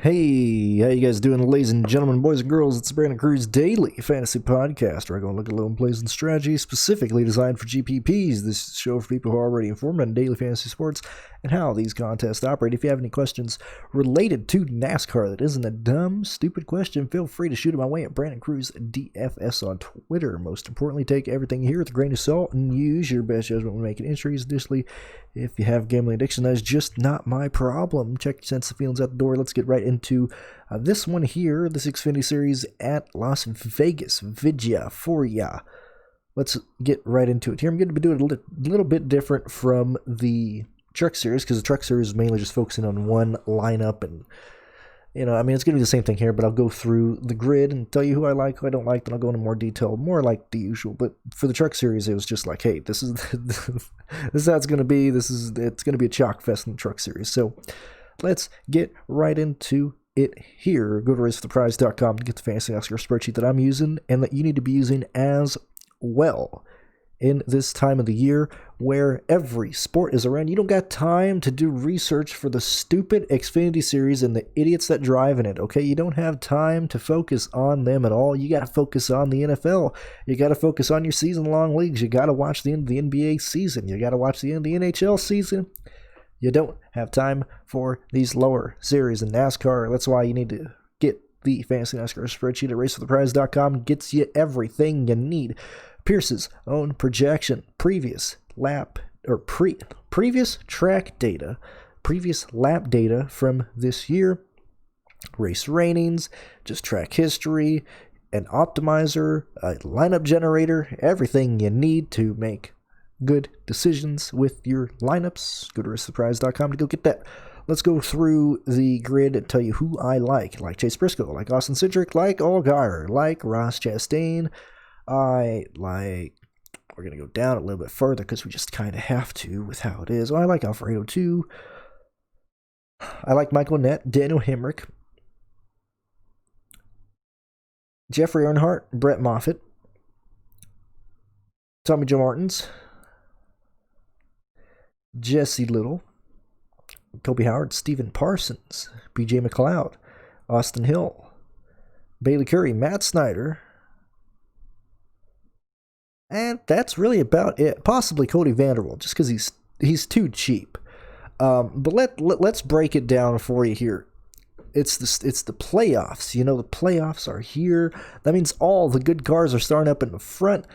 Hey, how you guys doing, ladies and gentlemen, boys and girls? It's the Brandon Cruz Daily Fantasy Podcast, where I go and look at low plays and strategies specifically designed for GPPs. This is a show for people who are already informed on daily fantasy sports and how these contests operate. If you have any questions related to NASCAR that isn't a dumb, stupid question, feel free to shoot it my way at BrandonCruzDFS on Twitter. Most importantly, take everything here with a grain of salt and use your best judgment when making entries. Additionally, if you have gambling addiction, that is just not my problem. Check your sense of feelings out the door. Let's get right into this one here, this Xfinity Series at Las Vegas. Vidya for ya. Let's get right into it here. I'm going to be doing a little bit different from the Truck Series, because the Truck Series is mainly just focusing on one lineup, and it's going to be the same thing here, but I'll go through the grid and tell you who I like, who I don't like, then I'll go into more detail, more like the usual. But for the Truck Series, it was just like, hey, this is this is how it's going to be. It's going to be a chalk fest in the Truck Series. So let's get right into it here. Go to racefortheprize.com to get the fantasy NASCAR spreadsheet that I'm using and that you need to be using as well. In this time of the year where every sport is around, you don't got time to do research for the stupid Xfinity Series and the idiots that drive in it, okay? You don't have time to focus on them at all. You got to focus on the NFL. You got to focus on your season-long leagues. You got to watch the end of the NBA season. You got to watch the end of the NHL season. You don't have time for these lower series in NASCAR. That's why you need to get the Fantasy NASCAR spreadsheet at racefortheprize.com. Gets you everything you need. Pierce's own projection, previous track data, previous lap data from this year, race ratings, just track history, an optimizer, a lineup generator, everything you need to make good decisions with your lineups. Go to racefortheprize.com to go get that. Let's go through the grid and tell you who I like. Like Chase Briscoe, like Austin Cindric, like Allgaier, like Ross Chastain. We're going to go down a little bit further because we just kind of have to with how it is. I like Alfredo too. I like Michael Nett, Daniel Hemrick, Jeffrey Earnhardt, Brett Moffitt, Tommy Joe Martins, Jesse Little, Kobe Howard, Stephen Parsons, BJ McLeod, Austin Hill, Bailey Curry, Matt Snyder, and that's really about it. Possibly Cody Vanderbilt, just because he's too cheap. But let's break it down for you here. It's the playoffs. The playoffs are here. That means all the good cars are starting up in the front.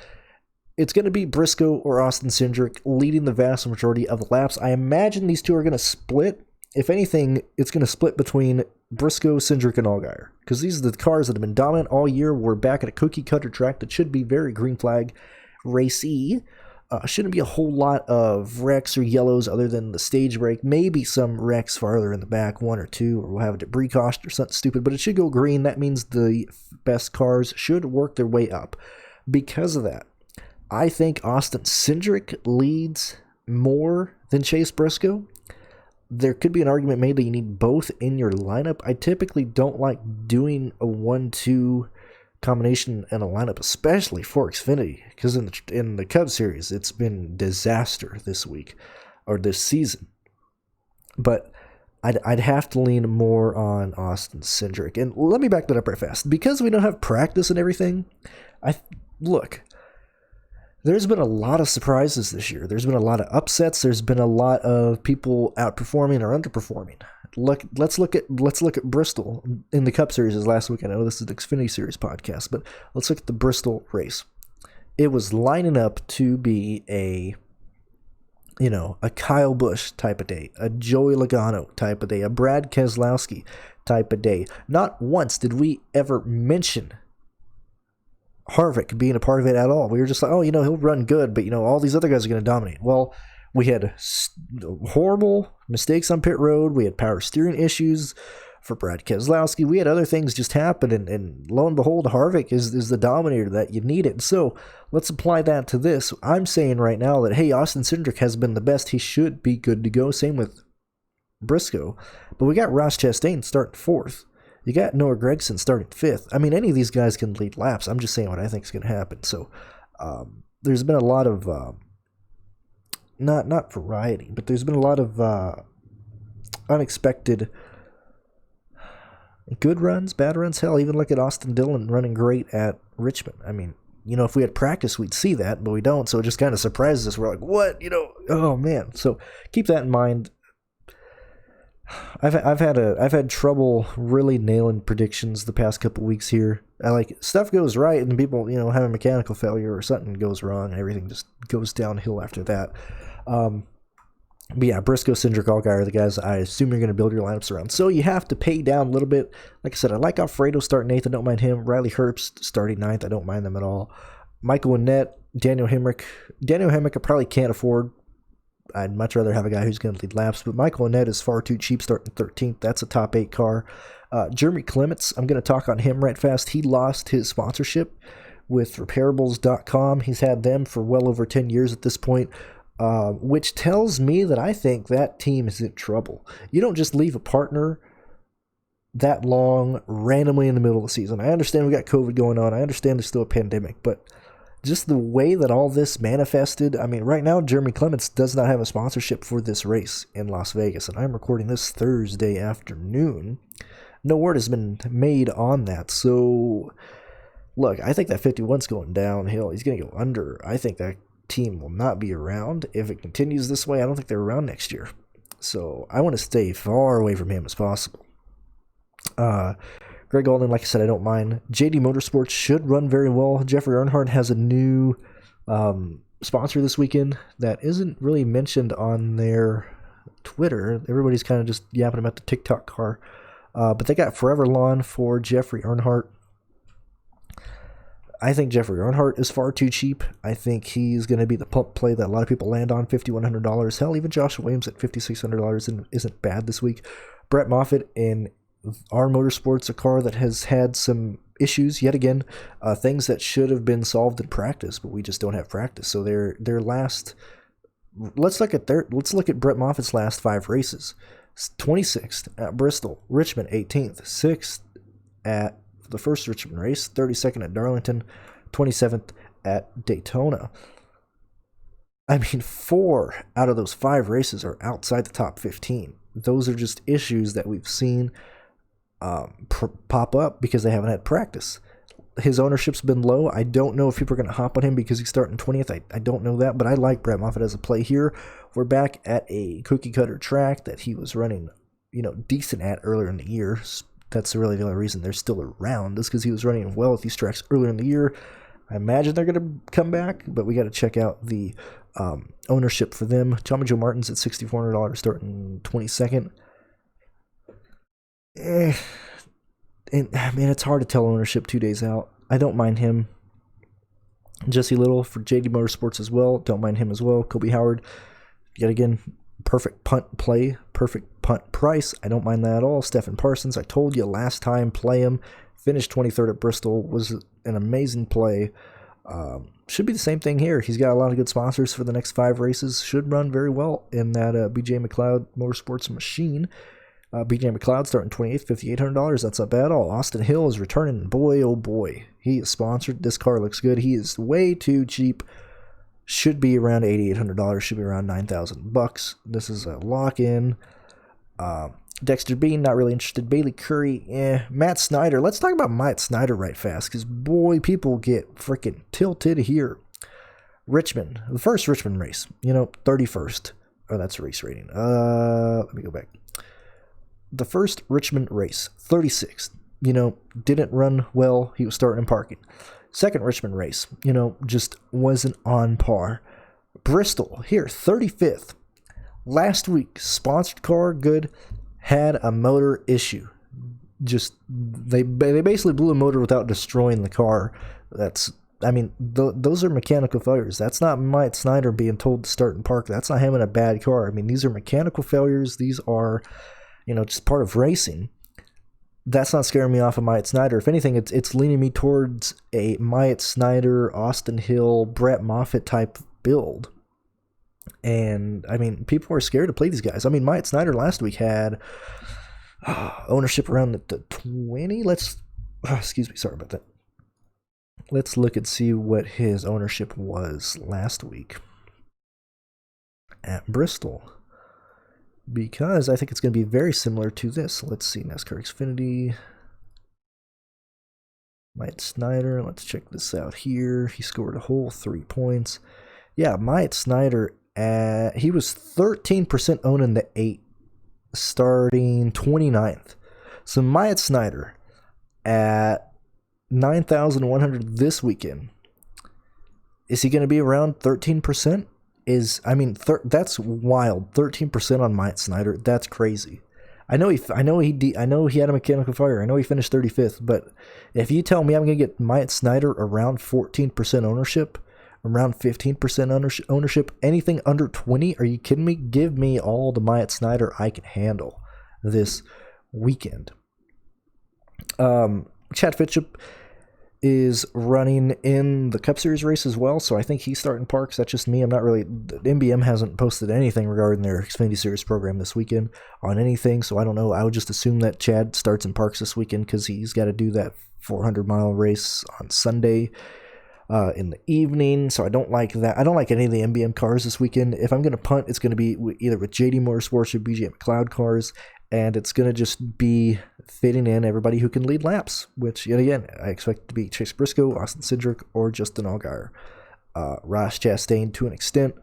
It's going to be Briscoe or Austin Cindric leading the vast majority of the laps. I imagine these two are going to split. If anything, it's going to split between Briscoe, Cindric, and Allgaier, because these are the cars that have been dominant all year. We're back at a cookie-cutter track that should be very green flag racy. Shouldn't be a whole lot of wrecks or yellows other than the stage break. Maybe some wrecks farther in the back, one or two, or we'll have a debris caution or something stupid, but it should go green. That means the best cars should work their way up. Because of that, I think Austin Cindric leads more than Chase Briscoe. There could be an argument made that you need both in your lineup. I typically don't like doing a 1-2 combination in a lineup, especially for Xfinity, because in the Cub Series, it's been disaster this week, or this season. But I'd have to lean more on Austin Cindric. And let me back that up right fast. Because we don't have practice and everything, there's been a lot of surprises this year. There's been a lot of upsets. There's been a lot of people outperforming or underperforming. Let's look at Bristol in the Cup Series as last week. I know this is the Xfinity Series podcast, but let's look at the Bristol race. It was lining up to be a Kyle Busch type of day, a Joey Logano type of day, a Brad Keselowski type of day. Not once did we ever mention Harvick being a part of it at all. We were just like, he'll run good, but all these other guys are going to dominate. Well, we had horrible mistakes on pit road. We had power steering issues for Brad Keselowski. We had other things just happen, and lo and behold, Harvick is the dominator that you needed. So let's apply that to this. I'm saying right now that, hey, Austin Cindric has been the best. He should be good to go. Same with Briscoe. But we got Ross Chastain starting fourth. You got Noah Gragson starting fifth. I mean, any of these guys can lead laps. I'm just saying what I think is going to happen. So there's been a lot of not variety, but there's been a lot of unexpected Good runs, bad runs, hell, even look at Austin Dillon running great at Richmond. I mean, if we had practice, we'd see that, but we don't, so it just kind of surprises us. We're like, what? Oh man. So keep that in mind. I've had trouble really nailing predictions the past couple weeks here. Stuff goes right and people have a mechanical failure or something goes wrong and everything just goes downhill after that. But yeah, Briscoe, Cindric, Allgaier are the guys I assume you're going to build your lineups around. So you have to pay down a little bit. Like I said, I like Alfredo starting 8th. I don't mind him. Riley Herbst starting 9th. I don't mind them at all. Michael Annett, Daniel Hemrick. Daniel Hemrick I probably can't afford. I'd much rather have a guy who's going to lead laps. But Michael Annett is far too cheap starting 13th. That's a top 8 car. Jeremy Clements, I'm going to talk on him right fast. He lost his sponsorship with Repairables.com. He's had them for well over 10 years at this point. Which tells me that I think that team is in trouble. You don't just leave a partner that long randomly in the middle of the season. I understand we got COVID going on. I understand there's still a pandemic, but just the way that all this manifested, I mean, right now, Jeremy Clements does not have a sponsorship for this race in Las Vegas, and I'm recording this Thursday afternoon. No word has been made on that, so look, I think that 51's going downhill. He's going to go under. I think that team will not be around if it continues this way. I don't think they're around next year, so I want to stay far away from him as possible. Greg Alden, like I said, I don't mind. JD Motorsports should run very well. Jeffrey Earnhardt has a new sponsor this weekend that isn't really mentioned on their Twitter. Everybody's kind of just yapping about the TikTok car, but they got Forever Lawn for Jeffrey Earnhardt. I think Jeffrey Earnhardt is far too cheap. I think he's going to be the pump play that a lot of people land on, $5,100. Hell, even Joshua Williams at $5,600 isn't bad this week. Brett Moffitt in our Motorsports, a car that has had some issues yet again, things that should have been solved in practice, but we just don't have practice. So their last, let's look at Brett Moffitt's last 5 races. 26th at Bristol, Richmond 18th, 6th at the first Richmond race, 32nd at Darlington, 27th at Daytona. I mean, 4 out of those 5 races are outside the top 15. Those are just issues that we've seen pop up because they haven't had practice. His ownership's been low. I don't know if people are going to hop on him because he's starting 20th. I don't know that, but I like Brett Moffitt as a play here. We're back at a cookie-cutter track that he was running, decent at earlier in the year. That's really the only reason they're still around, is because he was running well at these tracks earlier in the year. I imagine they're going to come back, but we got to check out the ownership for them. Tommy Joe Martin's at $6,400 starting 22nd. And I mean, it's hard to tell ownership 2 days out. I don't mind him. Jesse Little for JD Motorsports as well. Don't mind him as well. Kobe Howard, yet again, perfect punt play, perfect punt price. I don't mind that at all. Stephen Parsons, I told you last time, play him. Finished 23rd at Bristol. Was an amazing play. Should be the same thing here. He's got a lot of good sponsors for the next 5 races. Should run very well in that BJ McLeod Motorsports machine. BJ McLeod starting 28th, $5,800. That's not bad at all. Austin Hill is returning. Boy, oh boy. He is sponsored. This car looks good. He is way too cheap. Should be around $8,800. Should be around $9,000. This is a lock-in. Dexter Bean, not really interested. Bailey Curry, Matt Snyder. Let's talk about Matt Snyder right fast, because boy, people get freaking tilted here. Richmond, the first Richmond race, 31st. Oh, that's race rating. Let me go back. The first Richmond race, 36th. Didn't run well. He was starting and parking. Second Richmond race, just wasn't on par. Bristol, here, 35th. Last week, sponsored car, good. Had a motor issue. Just, they basically blew a motor without destroying the car. Those are mechanical failures. That's not Mike Snyder being told to start and park. That's not him in a bad car. I mean, these are mechanical failures. These are, just part of racing. That's not scaring me off of Myatt Snyder. If anything, it's leaning me towards a Myatt Snyder, Austin Hill, Brett Moffitt type build. And, I mean, people are scared to play these guys. I mean, Myatt Snyder last week had ownership around the 20. Sorry about that. Let's look and see what his ownership was last week at Bristol, because I think it's going to be very similar to this. Let's see, NASCAR Xfinity. Myatt Snyder, let's check this out here. He scored a whole 3 points. Yeah, Myatt Snyder, he was 13% owned in the 8, starting 29th. So Myatt Snyder at 9,100 this weekend. Is he going to be around 13%? That's wild. 13% on Myatt Snyder. That's crazy. I know he had a mechanical fire. I know he finished 35th, but if you tell me I'm going to get Myatt Snyder around 14% ownership, around 15% ownership, anything under 20, are you kidding me? Give me all the Myatt Snyder I can handle this weekend. Chad Fitchup is running in the Cup Series race as well, so I think he's starting Parks. That's just me. I'm not really... NBM hasn't posted anything regarding their Xfinity Series program this weekend on anything, so I don't know. I would just assume that Chad starts in Parks this weekend because he's got to do that 400-mile race on Sunday in the evening, so I don't like that. I don't like any of the NBM cars this weekend. If I'm going to punt, it's going to be either with JD Motorsports or BJ McLeod cars, and it's going to just be fitting in everybody who can lead laps, which, yet again, I expect to be Chase Briscoe, Austin Cindric, or Justin Allgaier. Ross Chastain to an extent.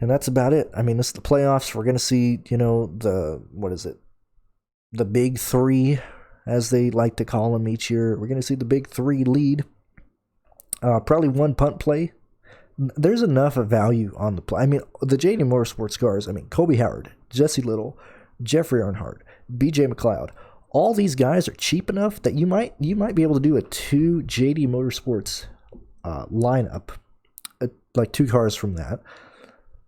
And that's about it. I mean, this is the playoffs. We're going to see, the big three, as they like to call them each year. We're going to see the big three lead. Probably one punt play. There's enough of value on the play. I mean, the JD Motorsports cars, Kobe Howard, Jesse Little, Jeffrey Earnhardt, BJ McLeod, all these guys are cheap enough that you might be able to do a 2 JD Motorsports lineup, like 2 cars from that,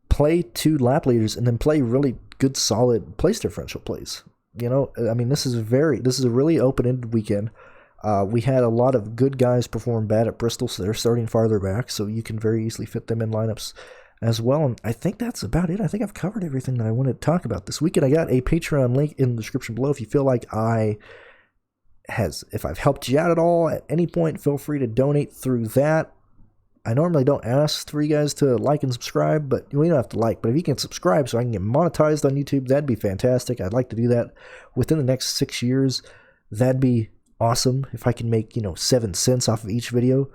play 2 lap leaders, and then play really good, solid place differential plays. This is a really open-ended weekend. We had a lot of good guys perform bad at Bristol, so they're starting farther back, so you can very easily fit them in lineups as well. And I think that's about it. I think I've covered everything that I wanted to talk about this weekend. I got a Patreon link in the description below. If you feel like if I've helped you out at all at any point, feel free to donate through that. I normally don't ask for you guys to like and subscribe, but you don't have to like. But if you can subscribe so I can get monetized on YouTube, that'd be fantastic. I'd like to do that within the next 6 years. That'd be awesome if I can make 7 cents off of each video.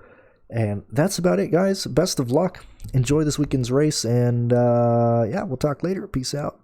And that's about it, guys. Best of luck. Enjoy this weekend's race, and we'll talk later. Peace out.